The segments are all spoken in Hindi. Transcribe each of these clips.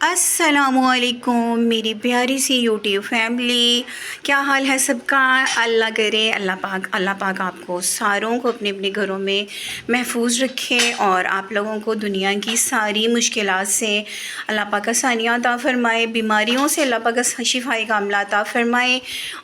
अस्सलामुअलैकुम मेरी प्यारी सी यूट्यूब फैमिली, क्या हाल है सबका। अल्लाह करे अल्लाह पाक आपको सारों को अपने अपने घरों में महफूज रखे और आप लोगों को दुनिया की सारी मुश्किलात से अल्लाह पाक आसानियाँ अता फ़रमाए, बीमारियों से अल्लाह पाक शिफाए कामला अता फ़रमाए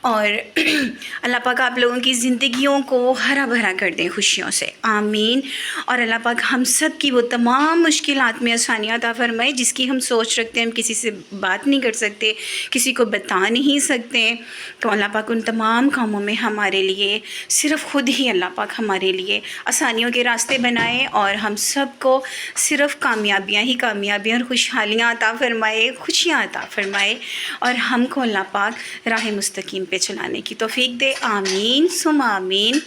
और अल्लाह पाक आप लोगों की ज़िंदगियों को हरा भरा कर दें खुशियों से, आमीन। और अल्लाह पाक हम सब की वो तमाम मुश्किलात में आसानियाँ अता फ़रमाए जिसकी हम सोच रखते हैं हम किसी से बात नहीं कर सकते, किसी को बता नहीं सकते। तो अल्लाह पाक उन तमाम कामों में हमारे लिए सिर्फ़ ख़ुद ही अल्लाह पाक हमारे लिए आसानियों के रास्ते बनाए और हम सब को सिर्फ़ कामयाबियाँ ही कामयाबियाँ और खुशहालियाँ अता फ़रमाए, खुशियाँ अता फ़रमाए और हमको अल्लाह पाक राह मुस्तकीम पे चलाने की तौफ़ीक दे, आमीन सुम आमीन।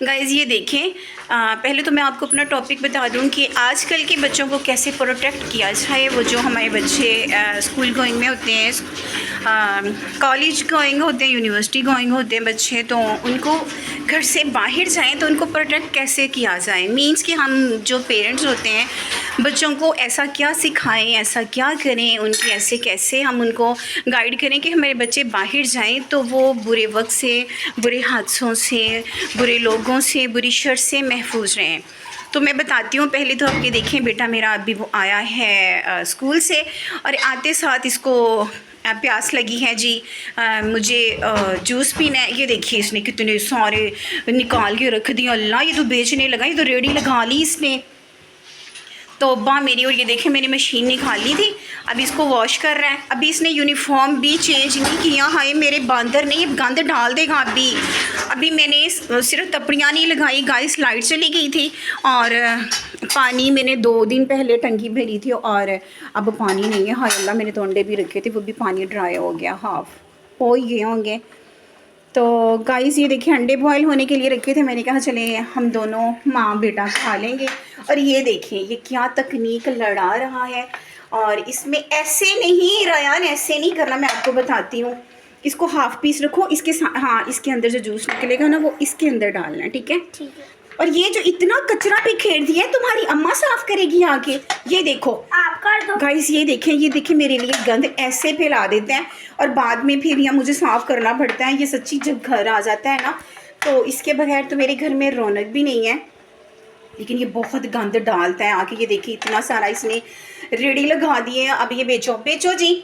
गाइज़ ये देखें, पहले तो मैं आपको अपना टॉपिक बता दूं कि आजकल के बच्चों को कैसे प्रोटेक्ट किया जाए। वो जो हमारे बच्चे स्कूल गोइंग में होते हैं, कॉलेज गोइंग होते हैं, यूनिवर्सिटी गोइंग होते हैं बच्चे, तो उनको घर से बाहर जाएं तो उनको प्रोटेक्ट कैसे किया जाए। मीन्स कि हम जो पेरेंट्स होते हैं बच्चों को ऐसा क्या सिखाएं, ऐसा क्या करें, उनकी ऐसे कैसे हम उनको गाइड करें कि हमारे बच्चे बाहर जाएं तो वो बुरे वक्त से, बुरे हादसों से, बुरे लोगों से, बुरी शर से महफूज रहें। तो मैं बताती हूँ। पहले तो आपके देखें, बेटा मेरा अभी वो आया है स्कूल से और आते साथ इसको प्यास लगी है जी, मुझे जूस पीना है। ये देखिए इसने कितने सारे निकाल के रख दिए। अल्लाह, ये तो बेचने लगा, ये तो रेडी लगा ली इसने। तौबा मेरी। और ये देखें मैंने मशीन निकाली थी, अभी इसको वॉश कर रहा है। अभी इसने यूनिफॉर्म भी चेंज नहीं किया। हाय मेरे बंदर ने, ये गंद डाल देगा। अभी मैंने सिर्फ तपड़ियाँ नहीं लगाई गाइस, लाइट चली गई थी और पानी मैंने 2 दिन पहले टंकी भरी थी और अब पानी नहीं है। हाय अल्लाह, मैंने तो अंडे भी रखे थे, वो भी पानी ड्राई हो गया, हाफ हो ही गए होंगे। तो गाइस ये देखिए अंडे बॉयल होने के लिए रखे थे, मैंने कहा चले हम दोनों माँ बेटा खा लेंगे। और ये देखिए ये क्या तकनीक लड़ा रहा है। और इसमें ऐसे नहीं रयान, ऐसे नहीं करना, मैं आपको बताती हूँ। इसको हाफ पीस रखो, इसके साथ, हाँ, इसके अंदर जो जूस निकलेगा ना वो इसके अंदर डालना है, ठीक है। और ये जो इतना कचरा बिखेर दिया है, तुम्हारी अम्मा साफ करेगी आके। ये देखो आप कर दो गाइस, ये देखें मेरे लिए गंद ऐसे फैला देते हैं और बाद में फिर यहाँ मुझे साफ़ करना पड़ता है। ये सच्ची जब घर आ जाता है ना तो इसके बगैर तो मेरे घर में रौनक भी नहीं है। लेकिन ये बहुत गंद डालता है आके। ये देखिए इतना सारा इसने रेडी लगा दिए। अब ये बेचो जी,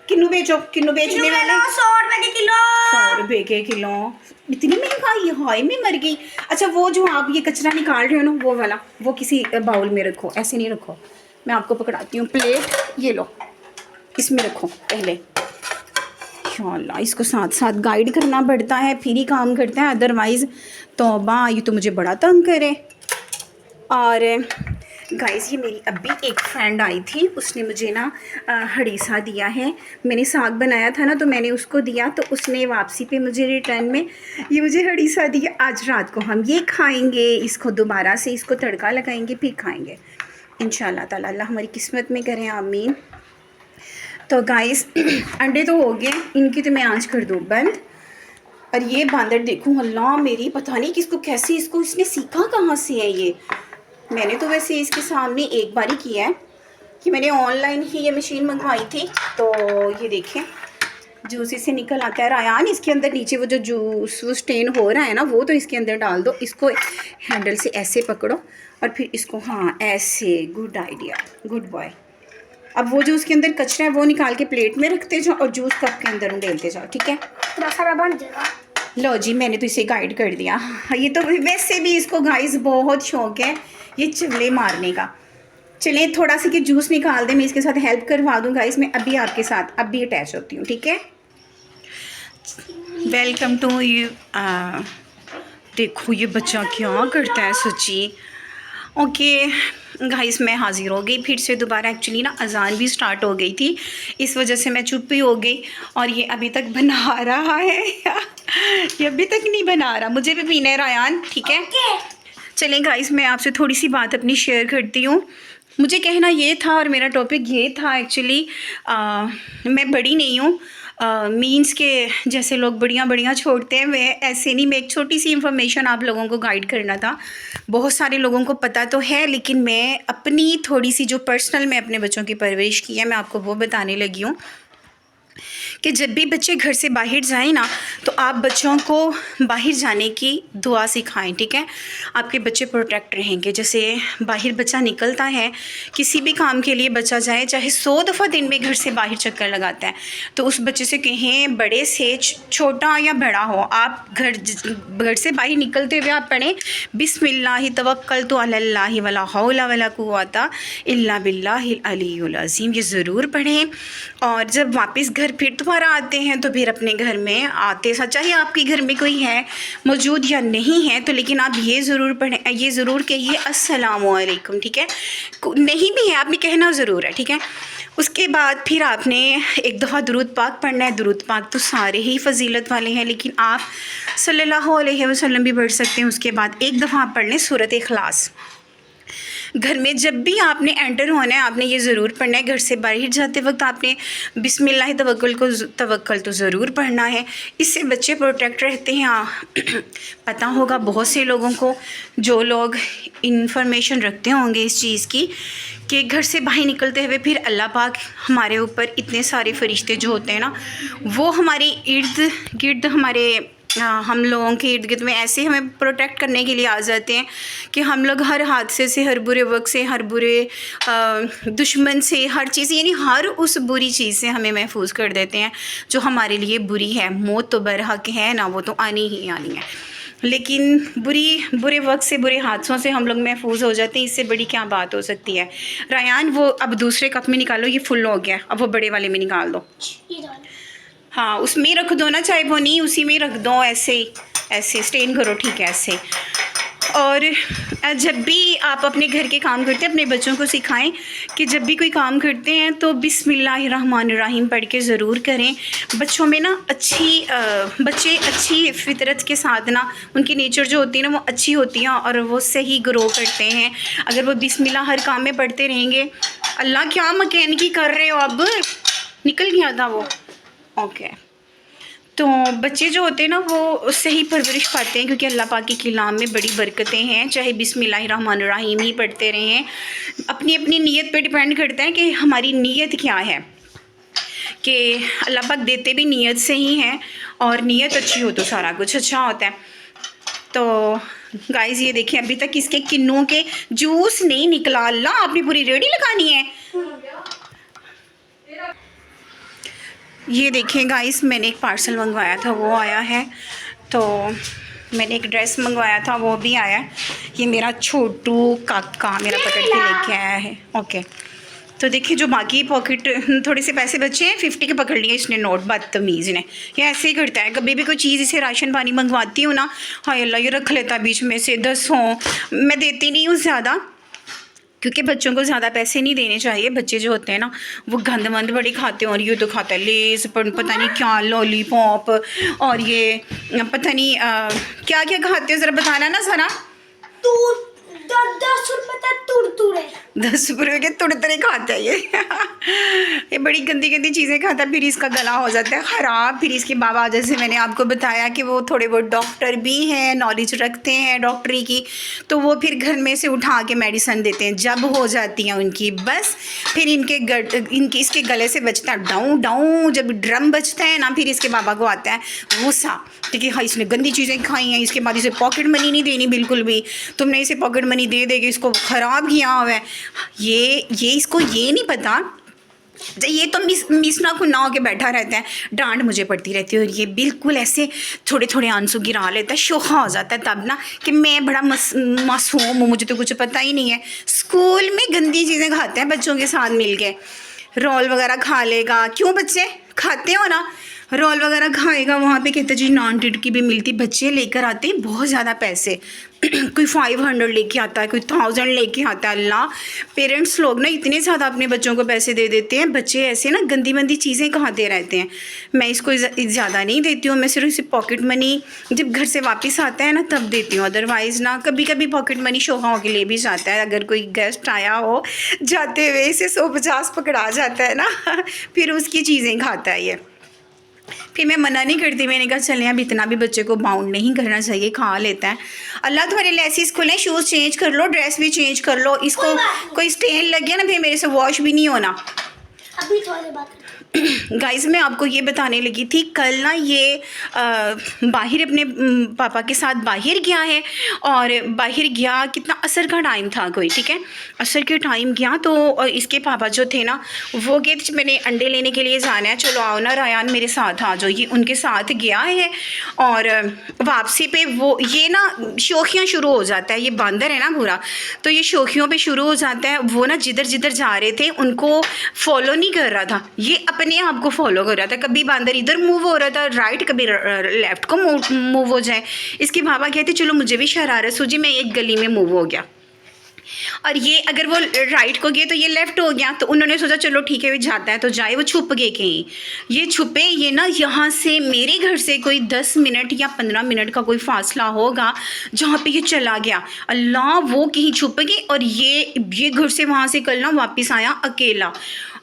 किन्नू बेचने वाले 100 रुपए के किलो। 100 रुपए के किलो, इतनी महंगाई। हाय मैं मर गई। अच्छा वो जो आप ये कचरा निकाल रहे हो ना वो वाला, वो किसी बाउल में रखो, ऐसे नहीं रखो। मैं आपको पकड़ाती हूँ, प्लेट ये लो, इसमें रखो पहले। इंशाल्लाह इसको साथ साथ गाइड करना पड़ता है, फिर ही काम करता है, अदरवाइज़ तौबा ये तो मुझे बड़ा तंग करे। और गाइस ये मेरी अभी एक फ्रेंड आई थी, उसने मुझे ना हड़ीसा दिया है। मैंने साग बनाया था ना तो मैंने उसको दिया, तो उसने वापसी पे मुझे रिटर्न में ये मुझे हड़ीसा दिया। आज रात को हम ये खाएंगे, इसको दोबारा से इसको तड़का लगाएंगे फिर खाएंगे इंशाल्लाह ताला। अल्लाह हमारी किस्मत में करें, आमीन। तो गाइस अंडे तो हो गए, इनकी तो मैं आँच कर दूँ बंद। और ये बांदर देखूँ, अल्लाह मेरी, पता नहीं किसको कैसे इसको इसने सीखा कहाँ से है ये। मैंने तो वैसे इसके सामने एक बार ही किया है कि मैंने ऑनलाइन ही ये मशीन मंगवाई थी। तो ये देखें जूस इससे निकल आता है। रायान इसके अंदर नीचे वो जो जूस वो स्टेन हो रहा है ना वो तो इसके अंदर डाल दो। इसको हैंडल से ऐसे पकड़ो और फिर इसको, हाँ ऐसे, गुड आइडिया, गुड बॉय। अब वो जो उसके अंदर कचरा है वो निकाल के प्लेट में रखते जाओ और जूस कप के अंदर उंडेलते जाओ, ठीक है। थोड़ा सारा बन जाएगा। लो जी, मैंने तो इसे गाइड कर दिया। ये तो वैसे भी इसको गाइस बहुत शौक है ये चवले मारने का। चलें थोड़ा सा कि जूस निकाल दें, मैं इसके साथ हेल्प करवा दूँ गाइस। मैं अभी आपके साथ अभी अटैच होती हूँ, ठीक है। Welcome to you. देखो ये बच्चा क्या करता है सच्ची। ओके गाइस मैं हाज़िर हो गई फिर से दोबारा। एक्चुअली ना अजान भी स्टार्ट हो गई थी, इस वजह से मैं चुप ही हो गई। और ये अभी तक बना रहा है ये अभी तक नहीं बना रहा, मुझे भी पीना है रायान, ठीक है। चलें गाइस मैं आपसे थोड़ी सी बात अपनी शेयर करती हूँ। मुझे कहना ये था और मेरा टॉपिक ये था एक्चुअली, मैं बड़ी नहीं हूँ, मीन्स के जैसे लोग बढ़िया बढ़िया छोड़ते हैं, मैं ऐसे नहीं, मैं एक छोटी सी इन्फॉर्मेशन आप लोगों को गाइड करना था। बहुत सारे लोगों को पता तो है, लेकिन मैं अपनी थोड़ी सी जो पर्सनल मैं अपने बच्चों की परवरिश की है, मैं आपको वो बताने लगी हूँ कि जब भी बच्चे घर से बाहर जाएं ना, तो आप बच्चों को बाहर जाने की दुआ सिखाएं, ठीक है। आपके बच्चे प्रोटेक्ट रहेंगे। जैसे बाहर बच्चा निकलता है, किसी भी काम के लिए बच्चा जाए, चाहे 100 दफ़ा दिन में घर से बाहर चक्कर लगाता है, तो उस बच्चे से कहें, बड़े से छोटा या बड़ा हो, आप घर से बाहर निकलते हुए आप पढ़ें बिस्मिल्लाहि तवक्कलतु अलल्लाहि वला हौला वला कुव्वता इल्ला बिल्लाहिल अलीयुल अज़ीम, ये ज़रूर पढ़ें। और जब वापस घर फिर दोबारा आते हैं, तो फिर अपने घर में आते साथ, चाहे आपके घर में कोई है मौजूद या नहीं है, तो लेकिन आप ये ज़रूर पढ़ें, ये ज़रूर कहिए अस्सलामु अलैकुम, ठीक है। नहीं भी है आपने कहना ज़रूर है, ठीक है। उसके बाद फिर आपने एक दफ़ा दुरूद पाक पढ़ना है। दुरूद पाक तो सारे ही फजीलत वाले हैं, लेकिन आप सल्लल्लाहु अलैहि वसल्लम भी पढ़ सकते हैं। उसके बाद एक दफ़ा आप पढ़ लें सूरत इखलास। घर में जब भी आपने एंटर होना है, आपने ये ज़रूर पढ़ना है। घर से बाहर जाते वक्त आपने बिस्मिल्लाह तवक्कल तो ज़रूर पढ़ना है। इससे बच्चे प्रोटेक्ट रहते हैं। पता होगा बहुत से लोगों को, जो लोग इंफॉर्मेशन रखते होंगे इस चीज़ की, कि घर से बाहर निकलते हुए फिर अल्लाह पाक हमारे ऊपर इतने सारे फरिश्ते जो होते हैं ना, वो हमारे इर्द गिर्द, हम लोगों के इर्द गिर्द में ऐसे हमें प्रोटेक्ट करने के लिए आ जाते हैं कि हम लोग हर हादसे से, हर बुरे वक्त से, हर बुरे दुश्मन से, हर चीज़, यानी हर उस बुरी चीज़ से हमें महफूज कर देते हैं जो हमारे लिए बुरी है। मौत तो बरहक है ना, वो तो आनी ही आनी है, लेकिन बुरे वक्त से, बुरे हादसों से हम लोग महफूज हो जाते हैं। इससे बड़ी क्या बात हो सकती है। रायान, वो अब दूसरे कप में निकालो, ये फुल हो गया, अब वो बड़े वाले में निकाल दो। हाँ, उसमें रख दो ना, चाहे वो नहीं, उसी में रख दो, ऐसे स्टेन करो, ठीक है, ऐसे। और जब भी आप अपने घर के काम करते हैं, अपने बच्चों को सिखाएं कि जब भी कोई काम करते हैं तो बिस्मिल्लाहिर्रहमानिर्रहीम पढ़ के ज़रूर करें। बच्चों में ना बच्चे अच्छी फितरत के साथ ना, उनकी नेचर जो होती है ना, वो अच्छी होती है और वो सही ग्रो करते हैं। अगर वो बिस्मिल्लाह हर काम में पढ़ते रहेंगे। अल्लाह, क्या मैकेनिकी कर रहे हो, अब निकल गया था वो, ओके। तो बच्चे जो होते हैं ना, वो सही परवरिश पाते हैं, क्योंकि अल्लाह पाक के कलाम में बड़ी बरकतें हैं। चाहे बिस्मिल्लाहिर्रहमानिर्रहीम ही पढ़ते रहें, अपनी अपनी नीयत पे डिपेंड करता है कि हमारी नीयत क्या है, कि अल्लाह पाक देते भी नीयत से ही हैं, और नीयत अच्छी हो तो सारा कुछ अच्छा होता है। तो गाइस, ये देखिए, अभी तक इसके किन्नों के जूस नहीं निकला। अल्लाह, आपने पूरी रेडी लगानी है। ये देखिए गाइस, मैंने एक पार्सल मंगवाया था, वो आया है। तो मैंने एक ड्रेस मंगवाया था, वो भी आया है। ये मेरा छोटू काका मेरा पकड़ के लेके आया है, ओके। तो देखिए, जो बाकी पॉकेट थोड़े से पैसे बचे हैं, 50 के पकड़ लिए इसने नोट, बदतमीज़ ने। ये ऐसे ही करता है, कभी भी कोई चीज़ इसे राशन पानी मंगवाती हूँ ना, हाय अल्लाह, ये रख लेता बीच में से 10 हों। मैं देती नहीं हूँ ज़्यादा, क्योंकि बच्चों को ज़्यादा पैसे नहीं देने चाहिए। बच्चे जो होते हैं ना, वो गंद वंद बड़ी खाते हैं, और ये तो खाता है लेस, पता नहीं क्या, लॉलीपॉप, और ये पता नहीं क्या क्या खाते हो, ज़रा बताना ना ज़रा। 10 रुपये तक तुरतुरे, 10 रुपये के तुड़तरे खाता है ये बड़ी गंदी गंदी चीज़ें खाता है। फिर इसका गला हो जाता है ख़राब। फिर इसके बाबा, जैसे मैंने आपको बताया कि वो थोड़े बहुत डॉक्टर भी हैं, नॉलेज रखते हैं डॉक्टरी की, तो वो फिर घर में से उठा के मेडिसिन देते हैं। जब हो जाती हैं उनकी बस, फिर इसके गले से बजता है डाऊँ डाऊँ। जब ड्रम बजता है ना, फिर इसके बाबा को आता है गुस्सा, ठीक है, हाँ इसने गंदी चीज़ें खाई हैं। इसके बाद इसे पॉकेट मनी नहीं देनी बिल्कुल भी, तुमने इसे पॉकेट मनी दे देगी, इसको ख़राब किया हुआ है। ये इसको ये नहीं पता, ये तो मिसना खुन्ना होकर बैठा रहता है, डांट मुझे पड़ती रहती है, और ये बिल्कुल ऐसे थोड़े थोड़े आंसू गिरा लेता है, शोखा हो जाता है तब ना, कि मैं बड़ा मासूम हूँ, मुझे तो कुछ पता ही नहीं है। स्कूल में गंदी चीज़ें खाते हैं बच्चों के साथ मिल के, रोल वगैरह खा लेगा। क्यों बच्चे खाते हो ना, रोल वगैरह खाएगा, वहाँ पे कहते जी नॉन टिटकी भी मिलती। बच्चे लेकर आते हैं बहुत ज़्यादा पैसे कोई 500 लेके आता है, कोई 1000 लेके आता है। अल्लाह, पेरेंट्स लोग ना इतने ज़्यादा अपने बच्चों को पैसे दे देते हैं, बच्चे ऐसे ना गंदी मंदी चीज़ें खाते रहते हैं। मैं इसको ज़्यादा नहीं देती हूँ, मैं सिर्फ इसे पॉकेट मनी जब घर से वापस आता है ना तब देती हूँ। अदरवाइज़ ना कभी कभी पॉकेट मनी शोहाओं के लिए भी जाता है। अगर कोई गेस्ट आया हो, जाते हुए इसे 150 पकड़ा जाता है ना फिर उसकी चीज़ें खाता है ये। फिर मैं मना नहीं करती, मैंने कहा चलें अब इतना भी बच्चे को बाउंड नहीं करना चाहिए, खा लेता है। अल्लाह तुम्हारे लेसिस खुले, शूज़ चेंज कर लो, ड्रेस भी चेंज कर लो, इसको कोई स्टेन लग गया ना फिर मेरे से वॉश भी नहीं होना। अभी थोड़ी देर बात गाइस मैं आपको ये बताने लगी थी, कल ना ये बाहर अपने पापा के साथ बाहर गया है, और बाहर गया कितना असर का टाइम था कोई, ठीक है, असर के टाइम गया तो इसके पापा जो थे ना वो गए, मैंने अंडे लेने के लिए जाना है, चलो आओ ना रायान मेरे साथ आ जाओ, ये उनके साथ गया है। और वापसी पे वो ये ना शौकियाँ शुरू हो जाता है, ये बंदर है ना पूरा, तो ये शौकियों पे शुरू हो जाता है। वो ना जिधर जिधर जा रहे थे उनको फॉलो नहीं कर रहा था, ये अपने आप को फॉलो कर रहा था, कभी बंदर इधर मूव हो रहा था राइट, कभी लेफ्ट को मूव हो जाए। इसके पापा कहते चलो मुझे भी शरारत सूझी, मैं एक गली में मूव हो गया, और ये अगर वो राइट को गए तो ये लेफ़्ट हो गया, तो उन्होंने सोचा चलो ठीक है वो जाता है तो जाए, वो छुप गए कहीं। ये छुपे, ये ना यहाँ से मेरे घर से कोई 10 मिनट या 15 मिनट का कोई फासला होगा जहाँ पे ये चला गया। अल्लाह वो कहीं छुप गए, और ये घर से वहाँ से कल ना वापस आया अकेला,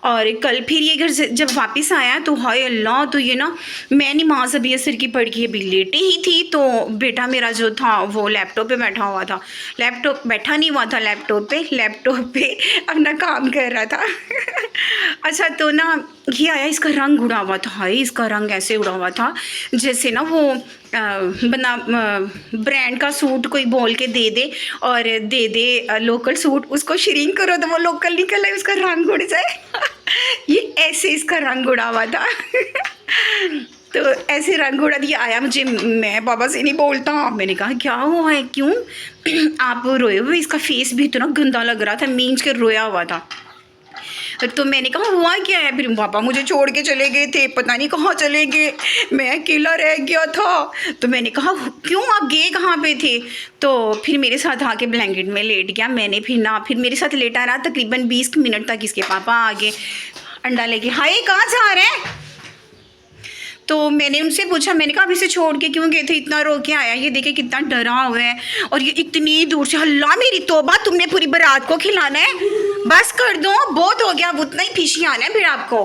और कल फिर ये घर से जब वापस आया तो हाय अल्लाह, तो ये ना मैं नमाज़ अभी असर की पढ़ के अभी लेटी ही थी, तो बेटा मेरा जो था वो लैपटॉप पे बैठा हुआ था, लैपटॉप बैठा नहीं हुआ था लैपटॉप पे अपना काम कर रहा था। अच्छा तो ना ये आया, इसका रंग उड़ा हुआ था, हाय इसका रंग ऐसे उड़ा हुआ था जैसे ना वो बना ब्रांड का सूट कोई बोल के दे दे, और दे दे लोकल सूट, उसको श्रिंक करो तो वो लोकल निकल है, उसका रंग उड़ जाए। ये ऐसे इसका रंग उड़ा हुआ था। तो ऐसे रंग उड़ा दिया, आया मुझे, मैं बाबा से नहीं बोलता, मैंने कहा क्या हुआ है, क्यों आप रोए हुए, इसका फेस भी इतना गंदा लग रहा था, मींच के रोया हुआ था। तो मैंने कहा हुआ क्या है, फिर पापा मुझे छोड़ के चले गए थे, पता नहीं कहाँ चले गए, मैं अकेला रह गया था। तो मैंने कहा क्यों आप गए कहाँ पे थे, तो फिर मेरे साथ आके ब्लैंकेट में लेट गया। मैंने फिर मेरे साथ लेटा रहा तकरीबन 20 मिनट तक, इसके पापा आ गए अंडा लेके, हाय कहाँ जा रहे हैं। तो मैंने उनसे पूछा, मैंने कहा अब इसे छोड़ के क्यों गए थे, इतना रो के आया, ये देखे कितना डरा हुआ है, और ये इतनी दूर से, अल्लाह मेरी तौबा, तुमने पूरी बारात को खिलाना है, बस कर दो बहुत हो गया, अब उतना ही फिशी आना है फिर आपको।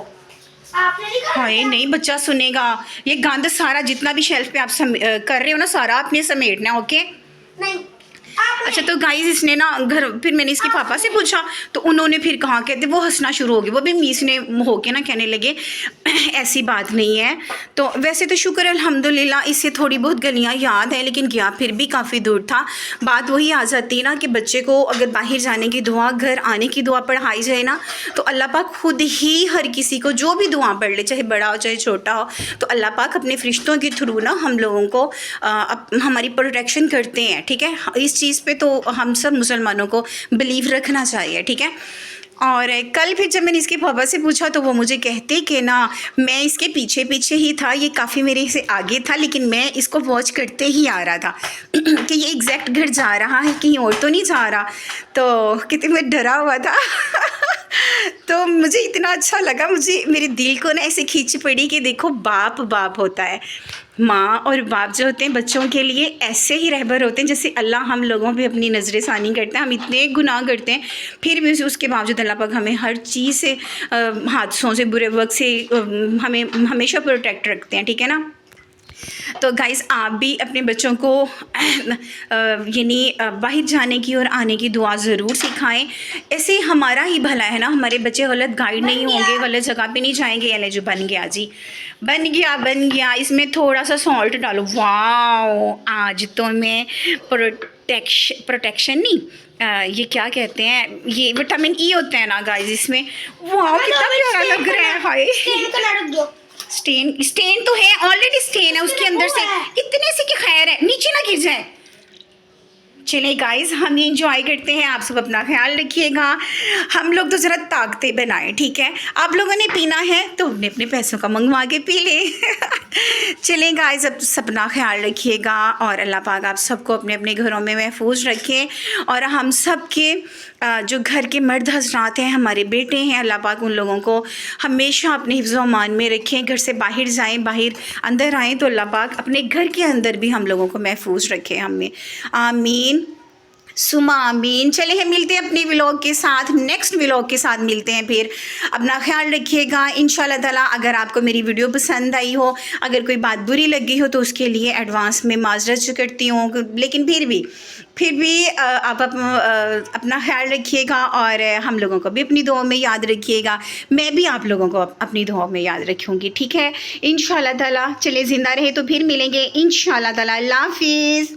आपने नहीं खाया? हाय नहीं बच्चा सुनेगा, ये गंद सारा जितना भी शेल्फ पे आप कर रहे हो ना सारा आपने समेटना है, ओके। नहीं अच्छा तो गाइस इसने ना घर, फिर मैंने इसके पापा से पूछा तो उन्होंने फिर कहा, कहते वो हंसना शुरू हो गए, वो भी मीस ने हो के ना कहने लगे ऐसी बात नहीं है। तो वैसे तो शुक्र अल्हम्दुलिल्लाह इससे थोड़ी बहुत गलियां याद है, लेकिन गया फिर भी काफ़ी दूर था। बात वही आ जाती है ना कि बच्चे को अगर बाहर जाने की दुआ, घर आने की दुआ पढ़ाई जाए ना, तो अल्लाह पाक खुद ही हर किसी को जो भी दुआ पढ़ ले, चाहे बड़ा हो चाहे छोटा हो, तो अल्लाह पाक अपने फरिश्तों के थ्रू ना हम लोगों को हमारी प्रोटेक्शन करते हैं, ठीक है। इस चीज़ पे तो हम सब मुसलमानों को बिलीव रखना चाहिए, ठीक है। और कल फिर जब मैंने इसके पापा से पूछा तो वो मुझे कहते कि ना मैं इसके पीछे पीछे ही था, ये काफ़ी मेरे से आगे था, लेकिन मैं इसको वॉच करते ही आ रहा था कि ये एग्जैक्ट घर जा रहा है कहीं और तो नहीं जा रहा। तो कितने मैं डरा हुआ था। तो मुझे इतना अच्छा लगा, मुझे मेरे दिल को ना ऐसे खींच पड़ी कि देखो बाप बाप होता है, माँ और बाप जो होते हैं बच्चों के लिए ऐसे ही रहबर होते हैं जैसे अल्लाह हम लोगों पे अपनी नज़र सानी करता है। हम इतने गुनाह करते हैं फिर भी उसके बावजूद अल्लाह पाक हमें हर चीज़ से, हादसों से, बुरे वक्त से हमें हमेशा प्रोटेक्ट रखते हैं, ठीक है ना। तो गाइस आप भी अपने बच्चों को यानी बाहर जाने की और आने की दुआ ज़रूर सिखाएं, ऐसे हमारा ही भला है ना, हमारे बच्चे गलत गाइड नहीं होंगे, गलत जगह पे नहीं जाएंगे। ये जो बन गया जी, बन गया, इसमें थोड़ा सा सॉल्ट डालो। वाओ आज तो मैं प्रोटेक्शन नहीं ये क्या कहते हैं, ये विटामिन ई होता है ना गाइस इसमें। वाओ कितना प्यारा लग रहा है, हाय स्टेन तो है, ऑलरेडी स्टेन है उसके अंदर से, इतने से की खैर है, नीचे ना गिर जाए। चलिए गाइस हम ये इंजॉय करते हैं, आप सब अपना ख्याल रखिएगा। हम लोग तो ज़रा ताकतें बनाएं, ठीक है। आप लोगों ने पीना है तो अपने अपने पैसों का मंगवा के पी ले। चलिए गाइस अब अपना ख्याल रखिएगा और अल्लाह पाक आप सबको अपने अपने घरों में महफूज रखें, और हम सब के जो घर के मर्द हजरात हैं, हमारे बेटे हैं, अल्लाह पाक उन लोगों को हमेशा अपने हिफ्ज़ अमान में रखें। घर से बाहर जाएं, बाहर अंदर आएँ तो अल्लाह पाक अपने घर के अंदर भी हम लोगों को महफूज रखें, हमें आमीन सुमा आमीन। चले हम मिलते हैं अपने व्लॉग के साथ, नेक्स्ट व्लॉग के साथ मिलते हैं फिर। अपना ख्याल रखिएगा इंशाल्लाह ताला। अगर आपको मेरी वीडियो पसंद आई हो, अगर कोई बात बुरी लगी हो तो उसके लिए एडवांस में माजरत करती हूँ, लेकिन फिर भी आप अपना ख्याल रखिएगा और हम लोगों को भी अपनी दुआ में याद रखिएगा। मैं भी आप लोगों को अपनी दुआ में याद रखूँगी, ठीक है इंशाल्लाह ताला। चले ज़िंदा रहे तो फिर मिलेंगे इंशाल्लाह ताला। अल्लाह हाफिज़।